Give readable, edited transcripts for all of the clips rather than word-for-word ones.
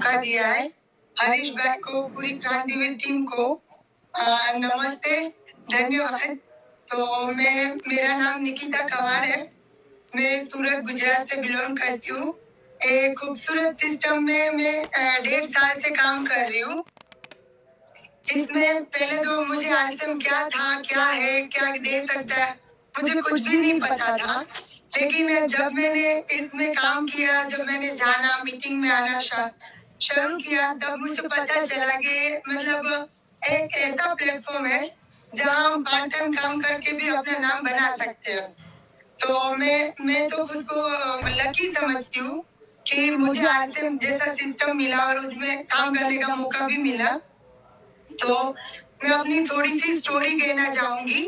मौका दिया है। हरीश भाई को, पूरी क्रांतिवीर टीम को नमस्ते, धन्यवाद। तो मेरा नाम निकिता कवाड़ है। मैं सूरत गुजरात से बिलोंग करती हूँ। एक खूबसूरत सिस्टम में मैं 1.5 साल से काम कर रही हूँ, जिसमें पहले तो मुझे आरसीएम क्या था, क्या है, क्या दे सकता है, मुझे कुछ भी नहीं पता था। लेकिन जब मैंने इसमें काम किया, जब मैंने जाना, मीटिंग में आना शुरू किया, तब मुझे पता चला कि मतलब एक ऐसा प्लेटफॉर्म है जहाँ हम पार्ट टाइम काम करके भी अपना नाम बना सकते हैं। तो मैं तो खुद को लकी समझती हूँ कि मुझे आरसीएम जैसा सिस्टम मिला और उसमें काम करने का मौका भी मिला। तो मैं अपनी थोड़ी सी स्टोरी कहना चाहूंगी,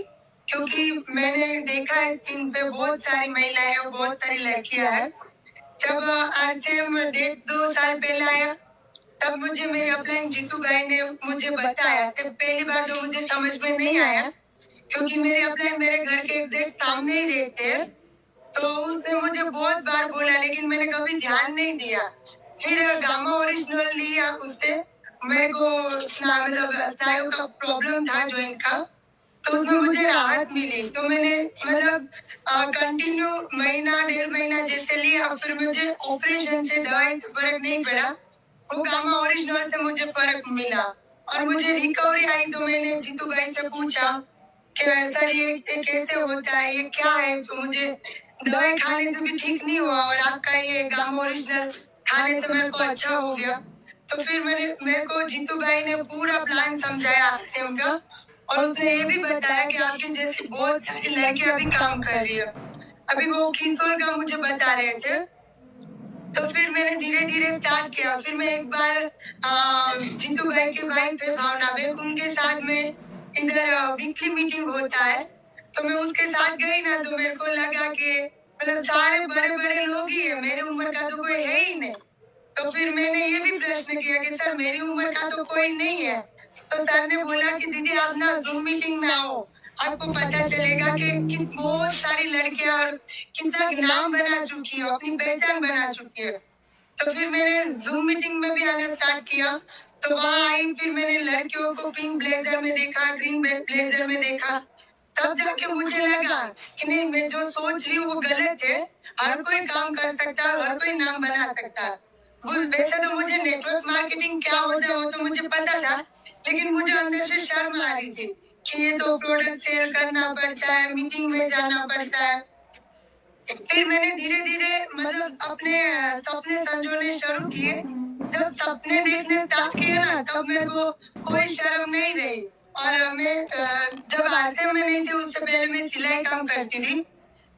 क्योंकि मैंने देखा है स्क्रीन पे बहुत सारी महिलाएं और बहुत सारी लड़कियां हैं। जब आरसीएम 1.5-2 साल पहले आया, तब मुझे मेरे अपलाइन जीतू भाई ने मुझे बताया। तब पहली बार तो मुझे समझ में नहीं आया, क्योंकि मेरे अपलाइन मेरे घर के एग्जैक्ट सामने ही रहते हैं। तो उसने मुझे बहुत बार बोला, लेकिन मैंने कभी ध्यान नहीं दिया। फिर गामा ओरिजिनल लिया उससे, मेरे को मतलब स्नायु का प्रॉब्लम था, जॉइंट का, तो उसमें मुझे राहत मिली। तो मैंने मतलब कंटिन्यू महीना 1.5 महीना जैसे लिया, फिर मुझे ऑपरेशन से दवाई से फर्क नहीं पड़ा। वो गामा ओरिजिनल से मुझे फर्क मिला और मुझे रिकवरी आई। तो मैंने जीतू भाई से पूछा कि सर ये कैसे होता है, ये क्या है जो मुझे दवाई खाने से भी ठीक नहीं हुआ और आपका ये गामा ओरिजिनल खाने से मेरे को अच्छा हो गया। तो फिर मेरे को जीतू भाई ने पूरा प्लान समझाया आरसीएम का, और उसने ये भी बताया कि आपकी जैसी बहुत सारी लड़कियां भी काम कर रही है। अभी वो किशोर का मुझे बता रहे थे। तो फिर मैंने धीरे धीरे स्टार्ट किया। फिर मैं एक बार जीतू भाई के भाई थे भावना बहन, उनके साथ में इधर वीकली मीटिंग होता है, तो मैं उसके साथ गई ना, तो मेरे को लगा कि मतलब सारे बड़े बड़े लोग ही है, मेरी उम्र का तो कोई है ही नहीं। तो फिर मैंने ये भी प्रश्न किया कि सर मेरी उम्र का तो कोई नहीं है। तो सर ने बोला कि दीदी आप ना जूम मीटिंग में आओ, आपको पता चलेगा कि बहुत सारी लड़कियां और कितना नाम बना चुकी है, अपनी पहचान बना चुकी है। तो फिर मैंने जूम मीटिंग में भी आना स्टार्ट किया। तो वहां आई, फिर मैंने लड़कियों को पिंक ब्लेजर में देखा, ग्रीन ब्लेजर में देखा। तब जाके मुझे लगा कि नहीं, मैं जो सोच रही हूँ वो गलत है। हर कोई काम कर सकता है, हर कोई नाम बना सकता है। वैसे तो मुझे नेटवर्क मार्केटिंग क्या होता है वो तो मुझे पता था, लेकिन मुझे अंदर से शर्म आ रही थी कि ये तो प्रोडक्ट सेल करना पड़ता है, मीटिंग में जाना पड़ता है। फिर मैंने धीरे धीरे मतलब अपने सपने संजोने शुरू किए। जब सपने देखने स्टार्ट किए ना, तब मेरे को कोई शर्म नहीं रही। और मैं जब आरसीएम में नहीं थी, उससे पहले मैं सिलाई काम करती थी।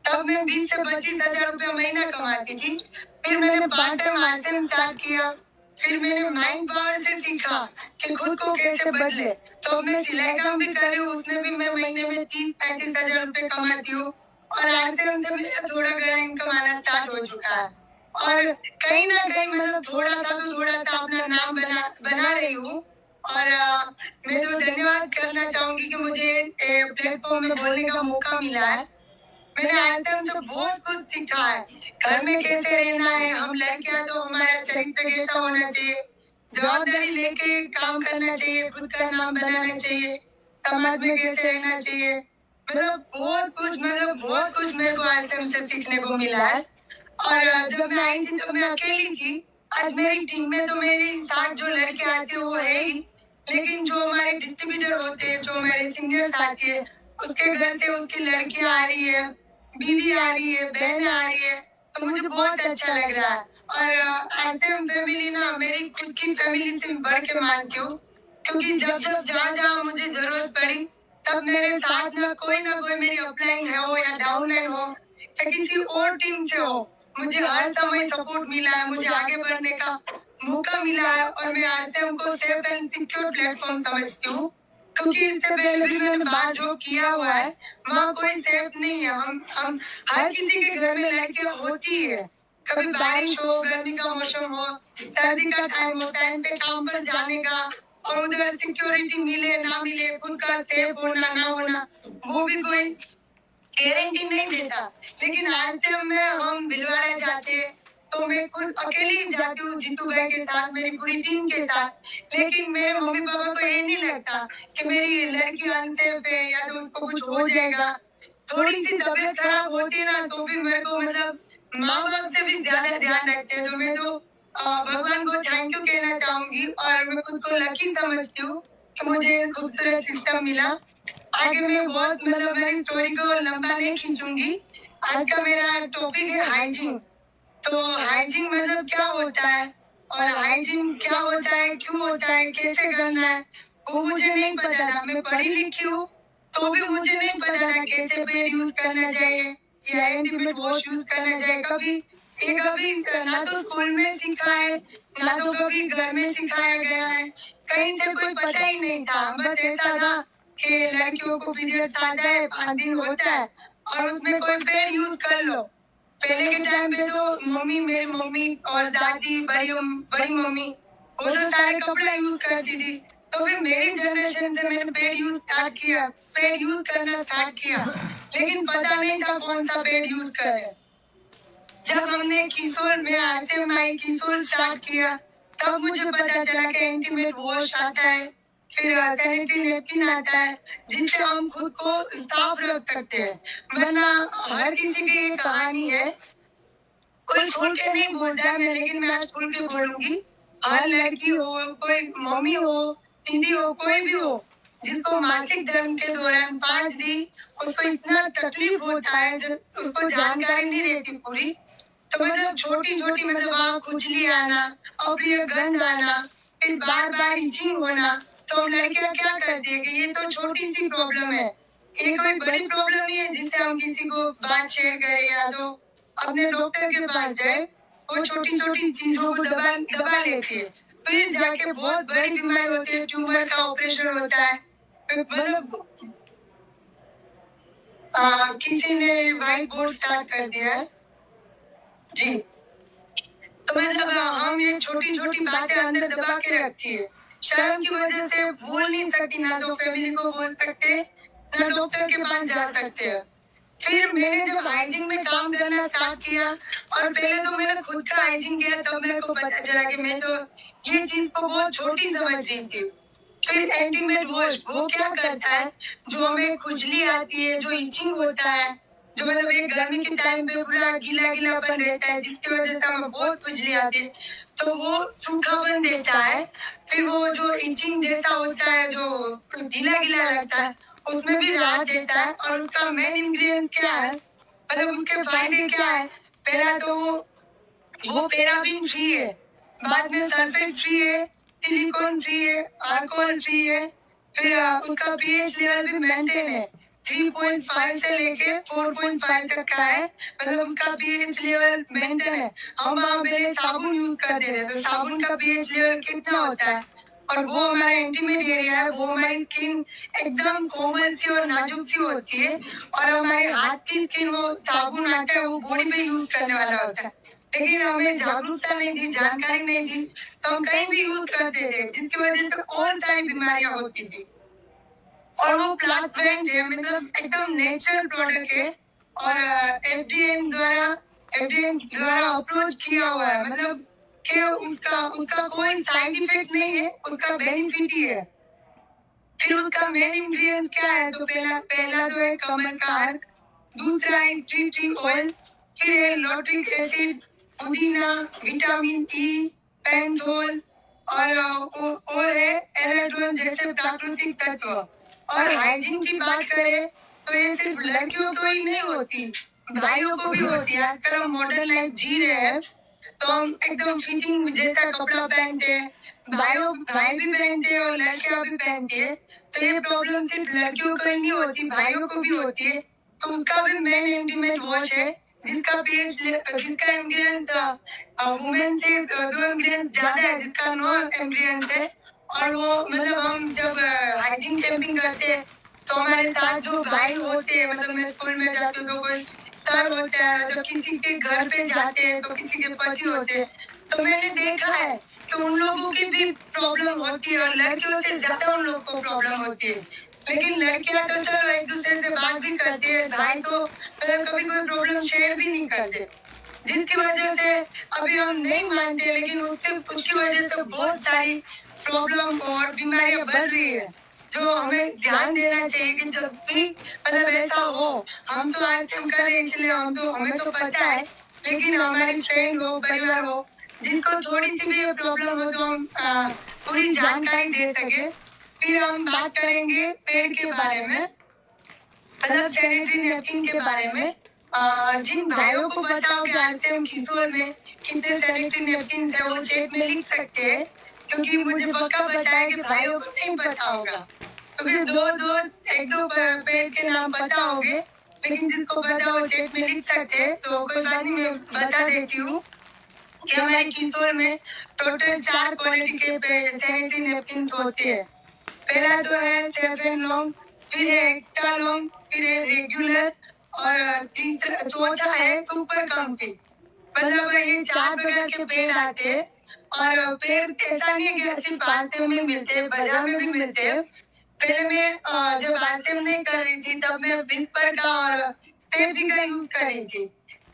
तब मैं 20 से 25 हजार रुपया महीना कमाती थी। फिर मैंने पार्ट टाइम आरसीएम स्टार्ट किया। फिर मैंने माइंड पावर से सीखा कि खुद को कैसे बदले। तो अब मैं सिलाई काम भी कर रही हूँ, उसमें भी मैं महीने में 30-35 हजार रुपए कमाती हूँ। और आरसीएम से मेरा थोड़ा घड़ा इनकम आना स्टार्ट हो चुका है। और कहीं ना कहीं मतलब थोड़ा सा अपना नाम बना रही हूँ। और मैं तो धन्यवाद करना चाहूंगी कि मुझे प्लेटफॉर्म में बोलने का मौका मिला है। मैंने आरसीएम से बहुत कुछ सीखा है, घर में कैसे रहना है, हम लड़कियां तो हमारा चरित्र कैसा होना चाहिए, जवाबदारी लेके काम करना चाहिए, खुद का नाम बनाना चाहिए, समाज में कैसे रहना चाहिए। बहुत कुछ मेरे को आरसीएम से सीखने को मिला है। और जब मैं आई थी तब मैं अकेली थी। आज मेरी टीम में तो मेरे साथ जो लड़के आते हैं वो है ही, लेकिन जो हमारे डिस्ट्रीब्यूटर होते हैं, जो हमारे सीनियर साथी है, उसके घर से उसकी लड़कियां आ रही है, बीवी आ रही है, बहन आ रही है, तो मुझे बहुत अच्छा लग रहा है। और आरसीएम फैमिली ना मेरी खुद की फैमिली से बढ़ के मानती हूँ, क्योंकि जब जहाँ जहाँ मुझे जरूरत पड़ी, तब मेरे साथ ना कोई मेरी अपलाइन है हो या डाउनलाइन हो या किसी और टीम से हो, मुझे हर समय सपोर्ट मिला है, मुझे आगे बढ़ने का मौका मिला है। और मैं आरसीएम को सेफ एंड सिक्योर प्लेटफॉर्म समझती हूँ, क्योंकि इससे पहले भी मैंने बाहर जो किया हुआ है, वहाँ कोई सेफ नहीं है। हम हर किसी के घर में लड़कियां होती है। कभी बारिश हो, गर्मी का मौसम हो, सर्दी का टाइम हो, टाइम पे काम पर जाने का, और उधर सिक्योरिटी मिले ना मिले, खुद का सेफ होना ना होना, वो भी कोई गारंटी नहीं देता। लेकिन आरसीएम में हम भिलवाड़ा जाते, तो मैं खुद अकेली ही जाती हूँ जीतू भाई के साथ, मेरी पूरी टीम के साथ। लेकिन मेरे मम्मी पापा को ये नहीं लगता कि मेरी लड़की अनसेफ है या तो उसको कुछ हो जाएगा। थोड़ी सी तबीयत खराब होती है ना तो भी मेरे को मतलब माँ बाप से भी ज्यादा ध्यान रखते हैं। तो मैं तो भगवान को थैंक यू कहना चाहूंगी और मैं खुद को लकी समझती हूँ कि मुझे खूबसूरत सिस्टम मिला। आगे मैं बहुत मतलब मेरी स्टोरी को लंबा नहीं खींचूंगी। आज का मेरा टॉपिक है हाइजीन। तो हाइजीन मतलब क्या होता है और हाइजीन क्या होता है, क्यों होता है, कैसे करना है, वो मुझे नहीं पता था। मैं पढ़ी लिखी हूँ तो भी मुझे नहीं पता था कैसे पेड़ यूज करना चाहिए या इंटीमेट वॉश यूज करना चाहिए। कभी ना तो स्कूल में सीखा है ना तो कभी घर में सिखाया गया है, कहीं से कोई पता ही नहीं था। बस ऐसा था कि लड़कियों को पीरियड्स आता है, 5 दिन होता है और उसमें कोई पेड़ यूज कर लो। पहले के टाइम पे तो मेरी मम्मी और दादी, बड़ी मम्मी वो तो सारे कपड़े यूज करती थी। तो फिर मेरी जनरेशन से मैंने पेड़ यूज करना स्टार्ट किया, लेकिन पता नहीं था कौन सा पेड़ यूज करें। जब हमने किशोर में RCMI किशोर स्टार्ट किया तब मुझे पता चला कि इंटीमेट वॉश आता है, फिर सैनिटरी नैपकिन आता है जिससे हम खुद को साफ रख सकते हैं। वरना हर किसी की ये कहानी है, कोई खोल के नहीं बोलता है मैं, लेकिन मैं आज खोल के बोलूंगी। हर लड़की हो, कोई मम्मी हो, दीदी हो, कोई भी हो, जिसको मासिक धर्म के दौरान 5 दिन उसको इतना तकलीफ होता है, जब उसको जानकारी नहीं रहती पूरी, तो मतलब छोटी छोटी मतलब वहाँ खुजली आना, अप्रिय गंध आना, फिर बार बार इचिंग होना। तो हम लड़कियां क्या करती है कि ये तो छोटी सी प्रॉब्लम है, ये कोई बड़ी प्रॉब्लम नहीं है जिससे हम किसी को बात शेयर करें या तो अपने डॉक्टर के पास जाए। वो छोटी छोटी चीजों को दबा लेती है, फिर जाके बहुत बड़ी बीमारी होती है, ट्यूमर का ऑपरेशन होता है। मतलब किसी ने व्हाइट बोर्ड स्टार्ट कर दिया है जी। तो मतलब हम ये छोटी छोटी बातें अंदर दबा के रखती है, शर्म की वजह से बोल नहीं सकती, ना तो फैमिली को बोल सकते ना डॉक्टर के पास जा सकते हैं। फिर मैंने जब हाइजीन में काम करना स्टार्ट किया और पहले तो मैंने खुद का हाइजीन किया, तब मेरे को पता चला कि मैं तो ये चीज को बहुत छोटी समझ रही थी। फिर इंटीमेट वॉश वो क्या करता है, जो हमें खुजली आती है, जो इचिंग होता है, जो मतलब एक गर्मी के टाइम पे पूरा गीला गीलापन रहता है जिसकी वजह से हमें बहुत खुजली आती है, तो वो सूखापन देता है। फिर वो जो इचिंग जैसा होता है, जो गीला गीला रहता है, उसमें भी राहत देता है। और उसका मेन इंग्रेडिएंट क्या है, मतलब उसके फायदे क्या है। पहला तो वो पैराबीन फ्री है, बाद में सल्फेट फ्री है, सिलिकॉन फ्री है, अल्कोहल फ्री है, फिर उसका पीएच लेवल भी मेंटेन है। 3.5 से लेके 4.5 तक का है, मतलब उसका पीएच लेवल मेंटेन है। हम वहाँ पहले साबुन यूज करते थे, तो साबुन का पीएच लेवल कितना होता है, और वो हमारा इंटीमेट एरिया है, वो हमारी स्किन एकदम कोमल सी और नाजुक सी होती है, और हमारे हाथ की स्किन वो साबुन आता है वो बॉडी पे यूज करने वाला होता है। लेकिन हमें जागरूकता नहीं थी, जानकारी नहीं थी, तो हम कहीं भी यूज करते थे, जिसकी वजह से और सारी बीमारियां होती थी। और वो प्लस ब्रांड है, मतलब एकदम नेचुरल प्रोडक्ट है, और एफडीए द्वारा अप्रोच किया हुआ है, मतलब कि उसका कोई साइड इफेक्ट नहीं है, उसका बेनिफिट ही है। फिर उसका मेन इंग्रेडिएंट क्या है, तो पहला तो है कमल का अर्क, दूसरा है टी ऑयल, फिर है लॉट्रिक एसिड, पुदीना, विटामिन ई, पेंथोल, और है एरेट्रोन जैसे प्राकृतिक तत्व। और हाइजीन की बात करें तो ये सिर्फ लड़कियों को ही नहीं होती, भाइयों को भी होती है। आजकल हम मॉडर्न लाइफ जी रहे हैं, तो हम एकदम फिटिंग जैसा कपड़ा पहनते हैं, भाई भी पहनते हैं और लड़कियां भी पहनती है। तो ये प्रॉब्लम सिर्फ लड़कियों को ही नहीं होती, भाइयों को भी होती है। तो उसका भी मेन इंटीमेट वॉश है, जिसका इंग्रेडिएंट वुमेन से 2 इंग्रेडिएंट ज्यादा है, जिसका 9 इंग्रेडिएंट है। और वो मतलब हम जब हाइजीन कैंपिंग करते हैं तो हमारे साथ जो भाई होते हैं, मतलब मैं स्कूल में जाती हूँ तो कोई सर होता है, मतलब किसी के घर पे जाते हैं तो किसी के पति होते हैं, तो मैंने देखा है कि उन लोगों की भी प्रॉब्लम होती है और लड़कियों से ज्यादा उन लोगों को प्रॉब्लम होती है। लेकिन लड़कियां तो चलो एक दूसरे से बात भी करती है, भाई तो मतलब कभी कोई प्रॉब्लम शेयर भी नहीं करते, जिसकी वजह से अभी हम नहीं मानते, लेकिन उसकी वजह से बहुत सारी प्रॉब्लम और बीमारियां बढ़ रही है, जो हमें ध्यान देना चाहिए कि जब भी मतलब ऐसा हो, हम तो आरटीएम कर रहे हैं इसलिए हमें तो पता है, लेकिन हमारी फ्रेंड हो, परिवार हो, जिसको थोड़ी सी भी प्रॉब्लम हो तो हम पूरी जानकारी दे सके। फिर हम बात करेंगे पेड़ के बारे में, मतलब सैनिटरी नैपकिन के बारे में। जिन भाइयों को पता हो कि आरसीएम किशोर में कितने सैनिटरी नैपकिन है, वो चैट में लिख सकते हैं, क्योंकि मुझे पक्का पता है कि भाइयों को नहीं पता होगा, क्योंकि एक दो पेड़ के नाम पता होंगे, लेकिन जिसको पता हो चैट में लिख सकते हैं। तो कोई बात नहीं, मैं बता देती हूँ कि हमारे किशोर में टोटल 4 क्वालिटी के सैनिटरी नैपकिन होते हैं। पहला तो है 7 लॉन्ग, फिर है एक्स्ट्रा लॉन्ग, फिर है रेगुलर, और चौथा है सुपर कम्फी। मतलब ये 4 प्रकार के पेड़ आते हैं, और पेड़ ऐसा नहीं है कि सिर्फ आरसीएम में मिलते हैं, बाजार में भी मिलते हैं। पहले मैं जब आरसीएम नहीं कर रही थी, तब मैं विस्पर का और स्टेफी का यूज कर रही थी।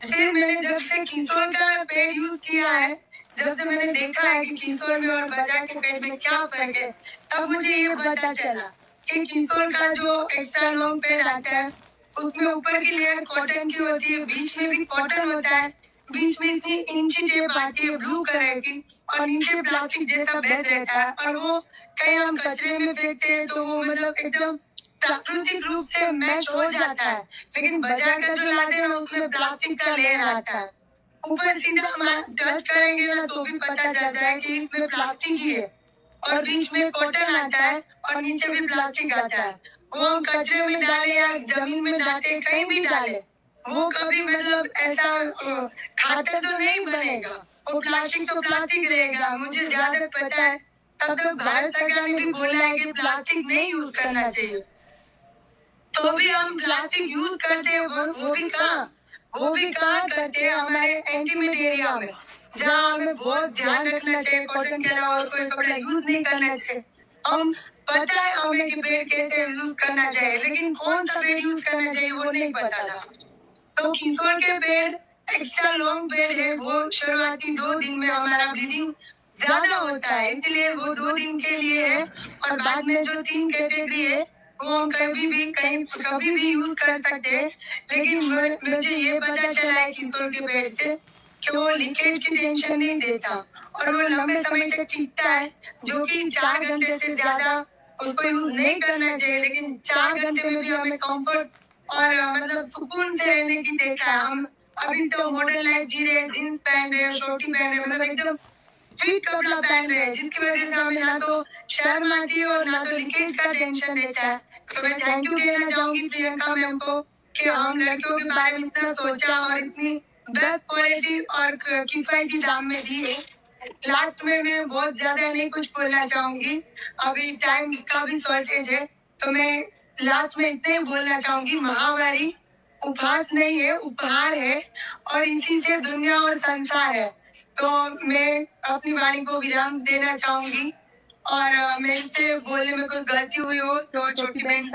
फिर मैंने जब से किशोर का पेड़ यूज किया है, जब से मैंने देखा है कि किशोर में और बाजार के पेड़ में क्या फर्क है, तब मुझे ये पता चला कि किशोर का जो एक्स्ट्रा लॉन्ग पेड़ आता है, उसमें ऊपर की लेयर कॉटन की होती है, बीच में भी कॉटन होता है, बीच में इतनी इंची टेप आती है ब्लू कलर की, और नीचे प्लास्टिक जैसा बेस रहता है, और वो कहीं हम कचरे में फेंकते हैं तो वो मतलब एकदम प्राकृतिक रूप से मैच हो जाता है। लेकिन बाजार का जो लाते हैं ना, उसमें प्लास्टिक का लेयर आता है। ऊपर सीधा हम टच करेंगे ना तो भी पता चल जाए कि इसमें प्लास्टिक ही है, और बीच में कॉटन आता है, और नीचे भी प्लास्टिक आता है। वो हम कचरे में डाले या जमीन में डाले, कहीं भी डाले, वो कभी मतलब ऐसा खातर तो नहीं बनेगा, वो प्लास्टिक तो प्लास्टिक रहेगा। मुझे जहाँ तक पता है, तब तक भारत सरकार ने भी बोला है कि प्लास्टिक नहीं यूज करना चाहिए, तो भी हम प्लास्टिक यूज करते हैं। वो भी कहाँ करते हैं, हमारे इंटीमेट एरिया में, जहाँ हमें बहुत ध्यान रखना चाहिए, कॉटन के अलावा और कोई कपड़ा यूज नहीं करना चाहिए। हम पता है हमें कि पेड़ कैसे यूज करना चाहिए, लेकिन कौन सा पेड़ यूज करना चाहिए वो नहीं पता था। तो किशोर के पेड़ एक्स्ट्रा लॉन्ग पेड़ है, वो शुरुआती 2 दिन में हमारा ब्लीडिंग ज्यादा होता है, इसलिए वो 2 दिन के लिए है, और बाद में जो 3 कैटेगरी है वो हम कभी भी यूज कर सकते हैं। लेकिन मुझे ये पता चला है किशोर के पेड़ से कि वो लीकेज की टेंशन नहीं देता, और वो लंबे समय तक टिकता है, जो कि 4 घंटे से ज्यादा उसको यूज नहीं करना चाहिए। लेकिन 4 घंटे में भी हमें कंफर्ट और मतलब सुकून से रहने की देखा है। हम अभी तो मॉडर्न लाइफ जी रहे हैं, जीन्स पहन रहे हैं, शॉर्टी पहन रहे हैं, मतलब एकदम फिट कपड़ा पहन रहे हैं, जिसकी वजह से हमें ना तो शर्म आती है और ना तो लीकेज का टेंशन रहता है। तो मैं थैंक यू कहना चाहूंगी प्रियंका मैम को कि हम लड़कियों के बारे में इतना सोचा और इतनी बेस्ट क्वालिटी और किफायती दाम में दी है। लास्ट में मैं बहुत ज्यादा नहीं कुछ बोलना चाहूंगी, अभी टाइम का भी शॉर्टेज है, तो मैं लास्ट में इतना ही बोलना चाहूंगी, महामारी उपहास नहीं है, उपहार है, और इसी से दुनिया और संसार है। तो मैं अपनी वाणी को विराम देना चाहूंगी, और मेरे से बोलने में कोई गलती हुई हो तो छोटी बहन